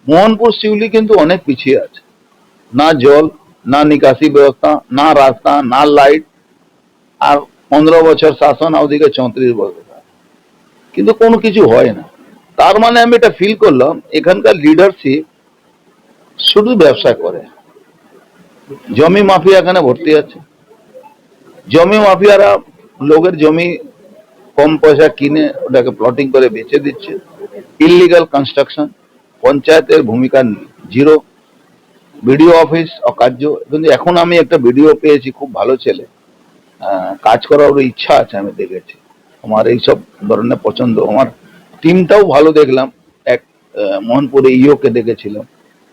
মোহনপুর শিউলি কিন্তু অনেক পিছিয়ে আছে, না জল, না নিকাশি ব্যবস্থা, না রাস্তা, না লাইট। আর 15 বছর শাসন, ওদিকে 34 বছর, কিন্তু কোনো কিছু হয় না। তার মানে আমি এটা ফিল করলাম এখানকার লিডারশিপ শুধু ব্যবসা করে। জমি মাফিয়া এখানে ভর্তি আছে। জমি মাফিয়ারা লোকের জমি কম পয়সা কিনে ওটাকে প্লটিং করে বেচে দিচ্ছে। ইললিগাল কনস্ট্রাকশন, পঞ্চায়েতের ভূমিকা জিরো। BDO office অকার্য। কিন্তু এখন আমি একটা বিডিও পেয়েছি, খুব ভালো ছেলে, কাজ করার ওর ইচ্ছা আছে, আমি দেখেছি। আমার এইসব ধরনের পছন্দ। আমার টিমটাও ভালো দেখলাম। এক মোহনপুরে ইওকে দেখেছিলাম,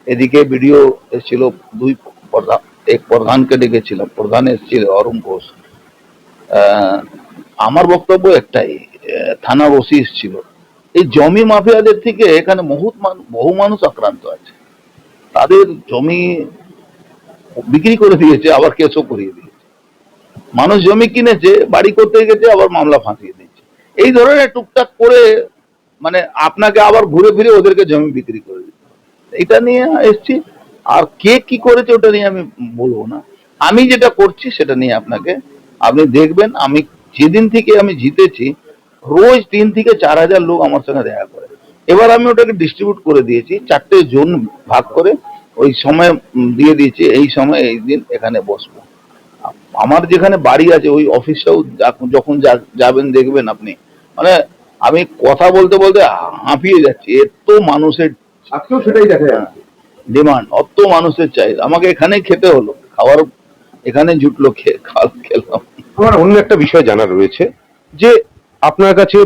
এদিকে বিডিও এসেছিল, দুই প্রধান, এক প্রধানকে ডেকেছিলাম, প্রধান এসেছিল অরুণ ঘোষ। আমার বক্তব্য একটাই, থানার ওসি এসেছিল। এই জমি মাফিয়াদের থেকে এখানে বহু মানুষ আক্রান্ত আছে। তাদের জমি বিক্রি করে দিয়েছে, আবার কেসও করিয়ে দিয়েছে। মানুষ জমি কিনেছে, বাড়ি করতে গেছে, আবার মামলা ফাঁসিয়ে দিচ্ছে। এই ধরনের টুকটাক করে মানে আপনাকে আবার ঘুরে ফিরে ওদেরকে জমি বিক্রি করে দিচ্ছে। এটা নিয়ে এসছি। আর কে কি করেছে ওটা নিয়ে আমি বলবো না। আমি যেটা করছি সেটা নিয়ে আপনি দেখবেন। আমি যেদিন থেকে আমি জিতেছি, রোজ 3 থেকে 4 হাজার লোক আমার সঙ্গে দেখা করে। এবার আমি ওটাকে ডিস্ট্রিবিউট করে দিয়েছি, 4টে জোন ভাগ করে ওই সময় দিয়ে দিয়েছি। এই সময় এই দিন এখানে বসবো। আমার যেখানে বাড়ি আছে ওই অফিসটাও যখন যাবেন দেখবেন আপনি, মানে আমি কথা বলতে বলতে হাঁপিয়ে যাচ্ছি। এত মানুষের, আজকেও সেটাই দেখা যাচ্ছে, ডিমান্ড, অত মানুষের চাহিদা। আমাকে এখানেই খেতে হলো, খাবার এখানে জুটলো, খেলাম। আমার অন্য একটা বিষয় জানা রয়েছে যে আপনার কাছে